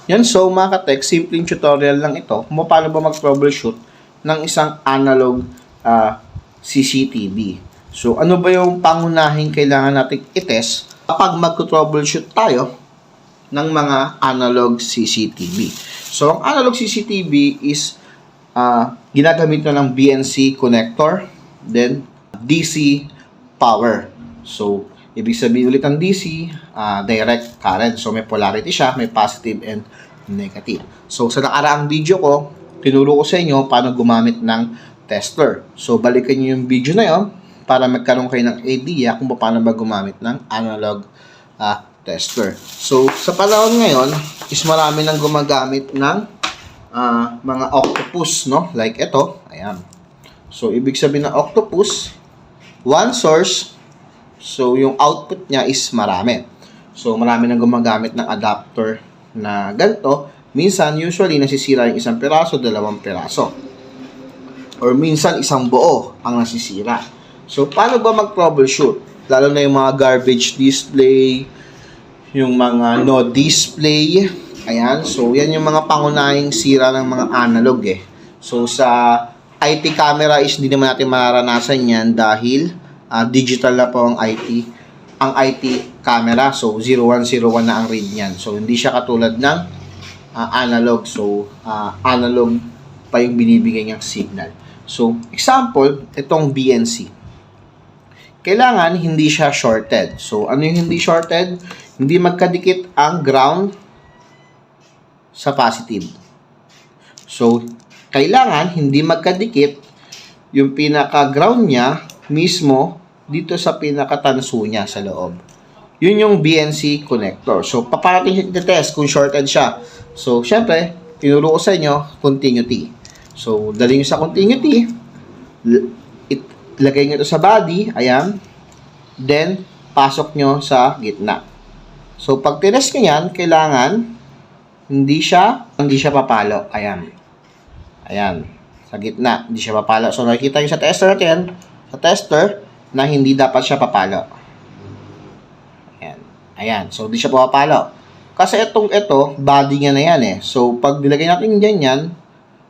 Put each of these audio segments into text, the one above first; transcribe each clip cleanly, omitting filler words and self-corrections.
Yan, so mga ka-tech, simpleng tutorial lang ito kung paano ba mag-troubleshoot ng isang analog CCTV. So, ano ba yung pangunahing kailangan natin i-test kapag mag-troubleshoot tayo ng mga analog CCTV? So, ang analog CCTV is ginagamit na ng BNC connector, then DC power. So, ibig sabihin ulit ng DC, direct current. So, may polarity siya, may positive and negative. So, sa nakaraang video ko, tinuro ko sa inyo paano gumamit ng tester. So, balikan nyo yung video na yun para magkaroon kayo ng idea kung paano ba gumamit ng analog tester. So, sa panahon ngayon, is marami nang gumagamit ng mga octopus, no? Like ito, ayan. So, ibig sabihin ng octopus, one source, so yung output niya is marami. So, marami nang gumagamit ng adapter na ganito. Minsan, usually, nasisira yung isang piraso, dalawang piraso. Or minsan, isang buo ang nasisira. So, paano ba mag-troubleshoot? Lalo na yung mga garbage display, yung mga no display. Ayan. So, yan yung mga pangunahing sira ng mga analog eh. So, sa IT camera is hindi naman natin mararanasan yan dahil digital na po ang IT camera. So, 0101 na ang read niyan. So, hindi siya katulad ng analog. So, analog pa yung binibigay niyang signal. So, example, itong BNC. Kailangan hindi siya shorted. So, ano yung hindi shorted? Hindi magkadikit ang ground sa positive. So, kailangan hindi magkadikit yung pinaka-ground niya mismo dito sa pinaka-tanso niya sa loob. Yun yung BNC connector. So, paano natin i-test kung shorted siya? So, syempre, tinuro ko sa inyo, continuity. So, dali nyo sa continuity, lagay nyo ito sa body, ayan, then, pasok nyo sa gitna. So, pag tinest nyo yan, kailangan hindi siya papalo. Ayan. Ayan. Sa gitna, hindi siya papalo. So, nakikita nyo sa tester natin, na hindi dapat siya papalo. Ayan. Ayan. So, hindi siya papalo. Kasi ito, body niya na yan eh. So, pag nilagay natin dyan yan,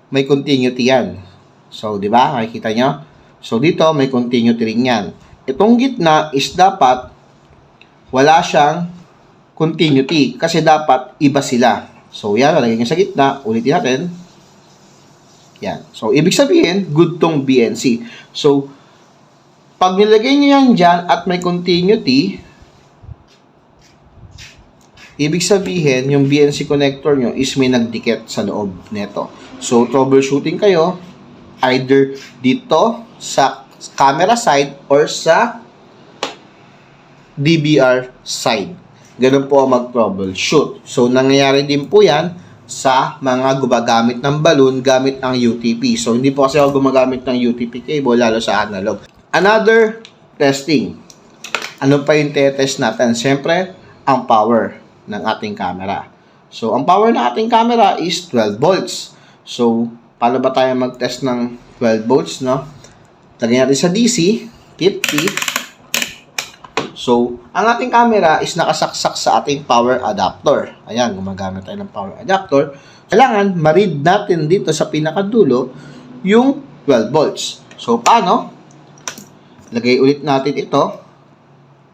may continuity yan. So, di ba? Nakikita nyo? So, dito, may continuity rin yan. Itong gitna is dapat wala siyang continuity. Kasi dapat iba sila. So, yan, lalagay nyo sa gitna. Ulitin natin. Yan. So, ibig sabihin, good tong BNC. So, pag nilagay nyo yan dyan at may continuity, ibig sabihin, yung BNC connector nyo is may nagdikit sa loob neto. So, troubleshooting kayo either dito sa camera side or sa DVR side. Ganun po ang mag-troubleshoot. So, nangyayari din po yan sa mga gumagamit ng balloon gamit ang UTP. So, hindi po kasi ako gumagamit ng UTP cable, lalo sa analog. Another testing. Ano pa yung test natin? Siyempre, ang power ng ating camera. So, ang power ng ating camera is 12 volts. So, paano ba tayo mag-test ng 12 volts, no? Lagyan natin sa DC, 50. So, ang ating camera is nakasaksak sa ating power adapter. Ayan, gumagamit tayo ng power adapter. Kailangan ma-read natin dito sa pinakadulo yung 12 volts. So, paano? Lagay ulit natin ito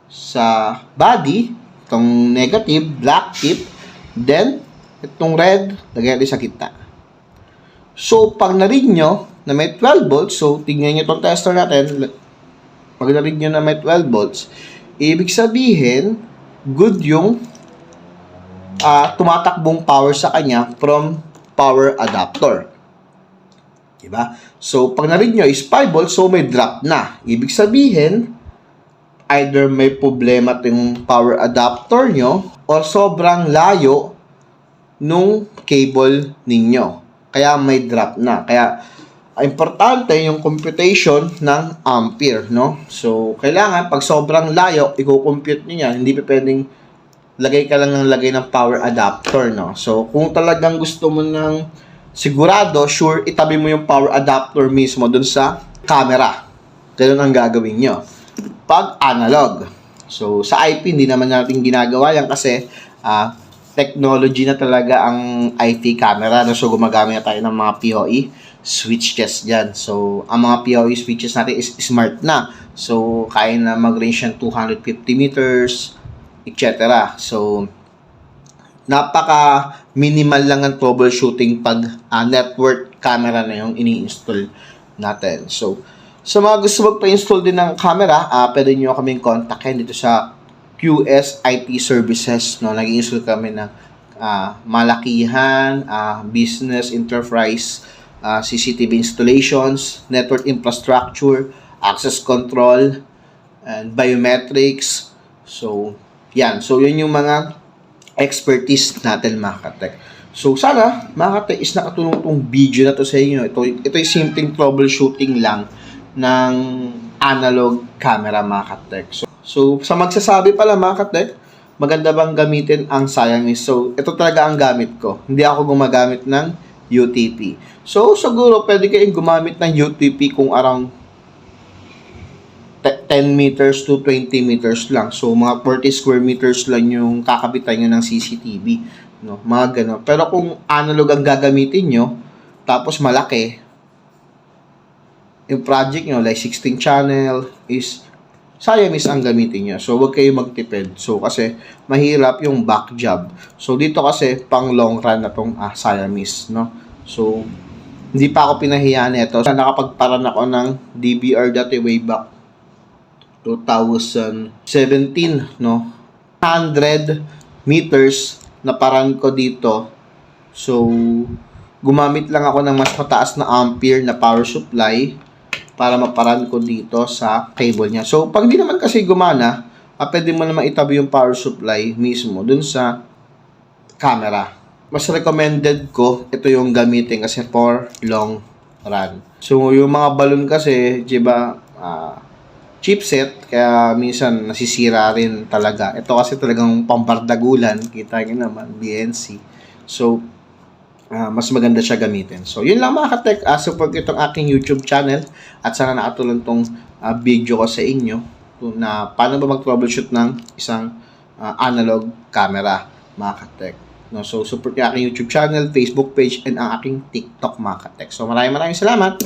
sa body, itong negative, black tip, then, itong red, lagay natin sa gitna. So, pag na-read nyo na may 12 volts, so, tingnan nyo itong tester natin, pag na-read nyo na may 12 volts, ibig sabihin, good yung tumatakbong power sa kanya from power adapter. Diba? So, pag na-read nyo is 5 volts, so may drop na. Ibig sabihin, either may problema yung power adapter nyo or sobrang layo nung cable ninyo. Kaya may drop na. Kaya, importante yung computation ng ampere, no? So, kailangan, pag sobrang layo, i-compute nyo yan. Hindi pa pwedeng lagay ka lang ng lagay ng power adapter, no? So, kung talagang gusto mo ng sigurado, sure, itabi mo yung power adapter mismo dun sa camera. Ganun ang gagawin nyo. Pag analog. So, sa IP, hindi naman natin ginagawa yan kasi technology na talaga ang IP camera. No? So, gumagamit na tayo ng mga PoE switches dyan. So, ang mga PoE switches natin is smart na. So, kaya na mag-range yan 250 meters, etc. So, napaka-minimal lang ang troubleshooting pag network camera na yung ini-install natin. So, sa mga gusto magpa-install din ng camera, pwede nyo kaming kontakin dito sa QS IT Services. No? Nag-install kami ng malakihan, business, enterprise, CCTV installations, network infrastructure, access control, and biometrics. So, yan. So, yun yung mga expertise natin, mga katek. So, sana, mga katek, is nakatulong tong video na to sa inyo. Ito yung simpleng troubleshooting lang ng analog camera, mga katek. So, sa magsasabi pala, mga katek, maganda bang gamitin ang Siamese? So, ito talaga ang gamit ko. Hindi ako gumagamit ng UTP. So, siguro, pwede kayong gumamit ng UTP kung around 10 meters to 20 meters lang. So, mga 40 square meters lang yung kakabitan nyo ng CCTV. No? Mga ganun. Pero kung analog ang gagamitin nyo, tapos malaki, yung project nyo, like 16 channel, is Siamese ang gamitin nyo. So, huwag kayo magtipid. So, kasi mahirap yung back job. So, dito kasi pang long run na tong Siamese, no? So, hindi pa ako pinahiya nito. So, nakapagparan ako ng DBR dati way back 2017, no? 100 meters na paran ko dito. So, gumamit lang ako ng mas mataas na ampere na power supply para maparan ko dito sa cable niya. So, pag di naman kasi gumana, pwede mo naman itabi yung power supply mismo dun sa camera. Mas recommended ko ito yung gamitin kasi for long run. So, yung mga balloon kasi, diba, chipset, kaya minsan nasisira rin talaga. Ito kasi talagang pambardagulan, kita nyo naman, BNC. So, mas maganda siya gamitin. So, yun lang, mga katek. Support itong aking YouTube channel at sana nakatulong tong video ko sa inyo na paano ba mag-troubleshoot ng isang analog camera, mga katek. No? So, support yung aking YouTube channel, Facebook page, and ang aking TikTok, mga katek. So, maraming salamat.